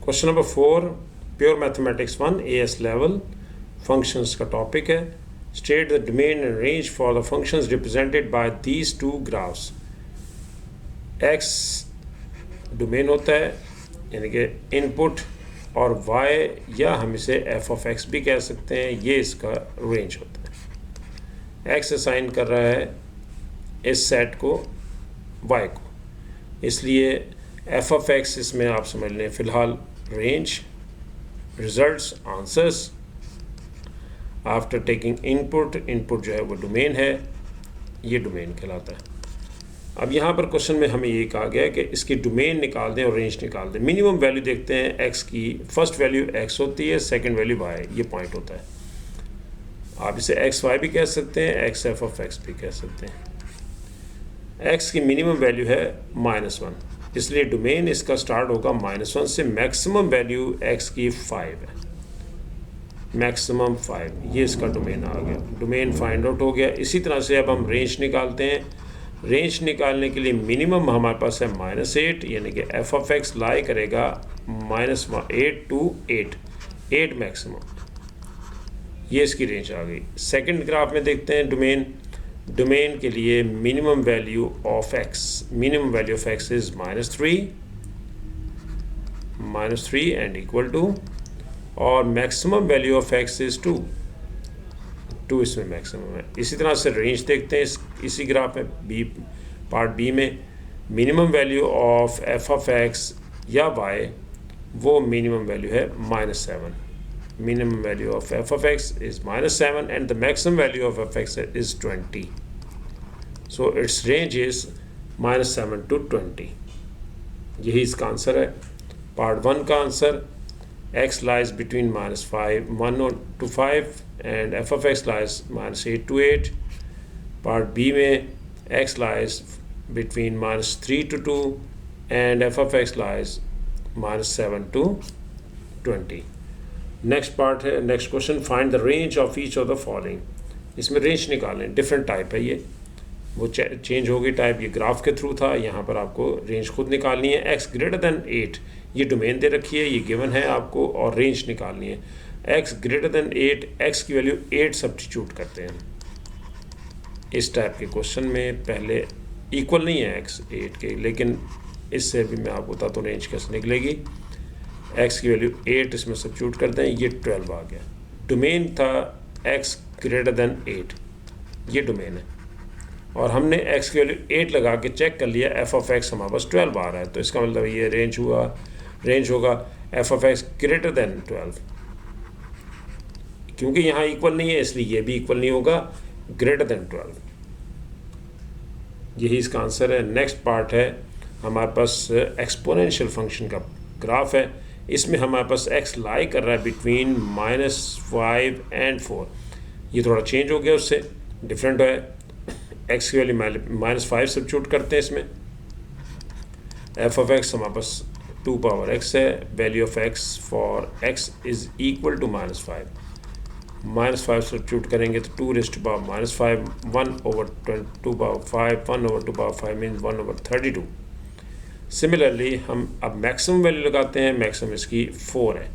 Question number 4 pure mathematics 1 AS level functions का topic है. State the domain and range for the functions represented by these two graphs. X domain होता है यानी कि input, और y या हम इसे f ऑफ x भी कह सकते हैं, ये इसका रेंज होता है. x असाइन कर रहा है इस सेट को y को, इसलिए f ऑफ x इसमें आप समझ लें फ़िलहाल range. Results answers after taking input जो है वो डोमेन है, ये डोमेन कहलाता है. अब यहाँ पर क्वेश्चन में हमें ये कहा गया है कि इसकी डोमेन निकाल दें और रेंज निकाल दें. मिनिमम वैल्यू देखते हैं x की. फर्स्ट वैल्यू x होती है, सेकंड वैल्यू y, ये पॉइंट होता है. आप इसे एक्स वाई भी कह सकते हैं, एक्स एफ ऑफ एक्स भी कह सकते हैं. x की मिनिमम वैल्यू है -1, इसलिए डोमेन इसका स्टार्ट होगा -1 से. मैक्सिमम वैल्यू x की 5 है, मैक्सिमम 5, ये इसका डोमेन आ गया. डोमेन फाइंड आउट हो गया. इसी तरह से अब हम रेंज निकालते हैं. रेंज निकालने के लिए मिनिमम हमारे पास है -8, यानी कि f ऑफ x लाई करेगा -8 to 8 मैक्सिमम. ये इसकी रेंज आ गई. सेकंड ग्राफ में देखते हैं डोमेन के लिए minimum value of x is -3 and equal to, और maximum value of x is 2 इसमें मैक्सिमम है. इसी तरह से रेंज देखते हैं इसी ग्राफ में पार्ट बी में. Minimum value of f of x या y, वो मिनिमम वैल्यू है -7. minimum value of f of x is -7 and the maximum value of f of x is 20. So its range is -7 to 20. यही इसका answer है. Part 1 का answer x lies between -1 to 5 and f of x lies -8 to 8. Part b में x lies between -3 to 2 and f of x lies -7 to 20. Next part है, next question, find the range of each of the following. इसमें range निकालें. Different type है, ये वो change हो गई type. ये ग्राफ के थ्रू था, यहाँ पर आपको रेंज खुद निकालनी है. x ग्रेटर देन 8, ये डोमेन दे रखी है, ये गिवन है आपको, और रेंज निकालनी है. x ग्रेटर देन 8, x की वैल्यू 8 सब्स्टिट्यूट करते हैं. इस टाइप के क्वेश्चन में पहले इक्वल नहीं है x 8 के, लेकिन इससे भी मैं आपको बताता हूँ रेंज कैसे निकलेगी. x की वैल्यू 8 इसमें सब्स्टिट्यूट कर दें, ये 12 आ गया. डोमेन था x ग्रेटर देन 8, ये डोमेन है, और हमने x की वैल्यू 8 लगा के चेक कर लिया. f ऑफ x हमारे पास 12 आ रहा है, तो इसका मतलब ये रेंज होगा f of x greater then 12. क्योंकि यहाँ इक्वल नहीं है इसलिए ये भी इक्वल नहीं होगा, ग्रेटर देन 12. यही इसका आंसर है. नेक्स्ट पार्ट है हमारे पास एक्सपोनेंशियल फंक्शन का ग्राफ है. इसमें हमारे पास x लाई कर रहा है बिटवीन -5 एंड 4. ये थोड़ा चेंज हो गया, उससे डिफरेंट है. x की वैल्यू -5 सब्स्टिट्यूट करते हैं इसमें. f ऑफ x हमारे पास 2 पावर x है. Value of x for x is equal to -5. -5 substitute करेंगे तो 2 raised to power -5, 1 over 2 power 5, 1 over 2 power 5 means 1 over 32. Similarly हम अब मैक्सिमम वैल्यू लगाते हैं. मैक्सिमम इसकी 4 है.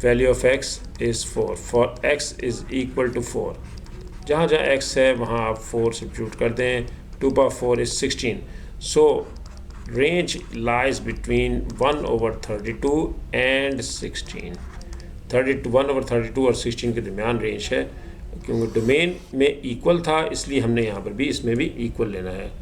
Value of x is 4 for x is equal to 4. जहाँ x है वहाँ आप 4 सब्स्टिट्यूट कर दें. 2 power 4 is 16. So range lies between 1 over 32 and 16. 1 over 32 और 16 के दरमियान रेंज है. क्योंकि डोमेन में इक्वल था इसलिए हमने यहाँ पर भी इसमें भी इक्वल लेना है.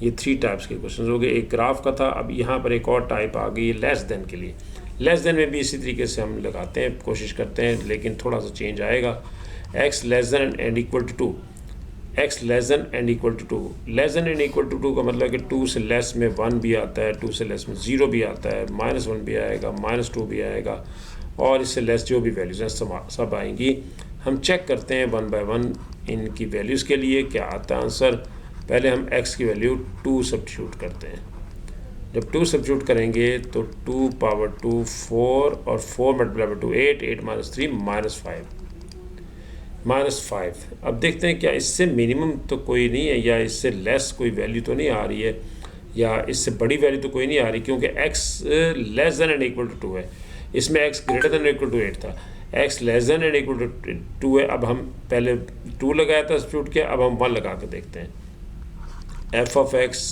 ये 3 टाइप्स के क्वेश्चन हो गए. एक ग्राफ का था, अब यहाँ पर एक और टाइप आ गई लेस देन के लिए. लेस देन में भी इसी तरीके से हम लगाते हैं, कोशिश करते हैं, लेकिन थोड़ा सा चेंज आएगा. x less than and equal to 2, x less than and equal to 2. Less than and equal to 2 का मतलब है कि 2 से लेस में 1 भी आता है, 2 से लेस में 0 भी आता है, -1 भी आएगा, -2 भी आएगा, और इससे लेस जो भी वैल्यूज़ हैं सब आएंगी. हम चेक करते हैं 1 बाय 1 इनकी वैल्यूज़ के लिए क्या आता है आंसर. पहले हम x की वैल्यू 2 सब्स्टिट्यूट करते हैं. जब 2 सब्स्टिट्यूट करेंगे तो 2 पावर 2 4, और 4 मल्टीप्लाई बाई 2 8, 8 - 3 -5. अब देखते हैं क्या इससे मिनिमम तो कोई नहीं है, या इससे लेस कोई वैल्यू तो नहीं आ रही है. या इससे बड़ी वैल्यू तो कोई नहीं आ रही, क्योंकि x less than and equal to 2 है। इसमें x greater than equal to 8 था, x less than and equal to 2 है। अब हम पहले 2 लगाया था सब्स्टिट्यूट किया, अब हम 1 लगा के देखते हैं। f of x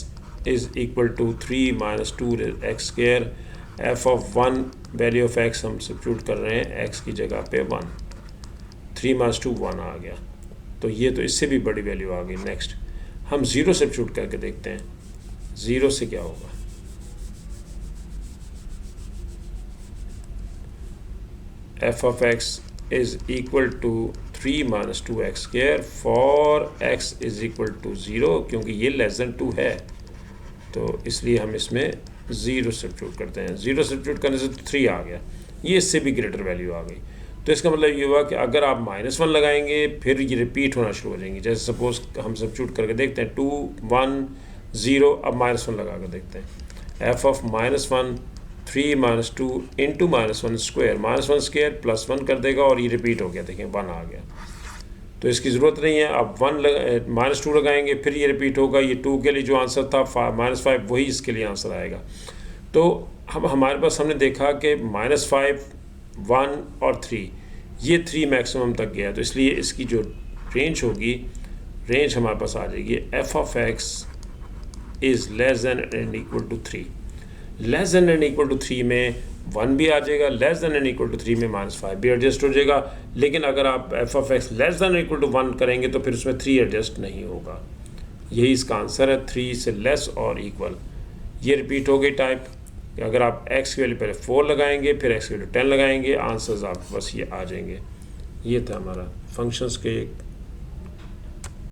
is equal to 3 minus 2x square. f of 1 value of x हम सब्स्टिट्यूट कर रहे हैं x की जगह पे 1, 3 माइनस 2 1 आ गया। तो ये तो इससे भी बड़ी वैल्यू आ गई। नेक्स्ट हम 0 सब्स्टिट्यूट करके देखते हैं, 0 से क्या होगा। f of x is equal to 3 minus 2x square for x is equal to 0, क्योंकि ये लेस देन 2 है तो इसलिए हम इसमें 0 सब्स्टिट्यूट करते हैं। 0 सब्स्टिट्यूट करने से 3 आ गया, ये इससे भी ग्रेटर वैल्यू आ गई। तो इसका मतलब ये हुआ कि अगर आप -1 लगाएंगे फिर ये रिपीट होना शुरू हो जाएंगी। जैसे सपोज हम सब्स्टिट्यूट करके देखते हैं 2 1 0, अब -1 लगा कर देखते हैं। f of -1 3 minus 2 into -1 square, -1 square plus 1 कर देगा और ये रिपीट हो गया, देखें 1 आ गया। तो इसकी ज़रूरत नहीं है। अब -2 लगाएंगे फिर ये रिपीट होगा। ये 2 के लिए जो आंसर था -5 वही इसके लिए आंसर आएगा। तो हमारे पास हमने देखा कि -5 1 और 3, ये 3 मैक्सिमम तक गया, तो इसलिए इसकी जो रेंज होगी, रेंज हमारे पास आ जाएगी f of x is less than and equal to 3। Less than and equal to 3 में 1 भी आ जाएगा, less than and equal to 3 में -5 भी एडजस्ट हो जाएगा। लेकिन अगर आप f of x less than equal to 1 करेंगे तो फिर उसमें 3 एडजस्ट नहीं होगा। यही इसका आंसर है, 3 से लेस और इक्वल। ये रिपीट हो गई टाइप। अगर आप x की वैल्यू पहले 4 लगाएंगे फिर x की वैल्यू 10 लगाएंगे, आंसर्स आप बस ये आ जाएंगे। ये था हमारा फंक्शंस के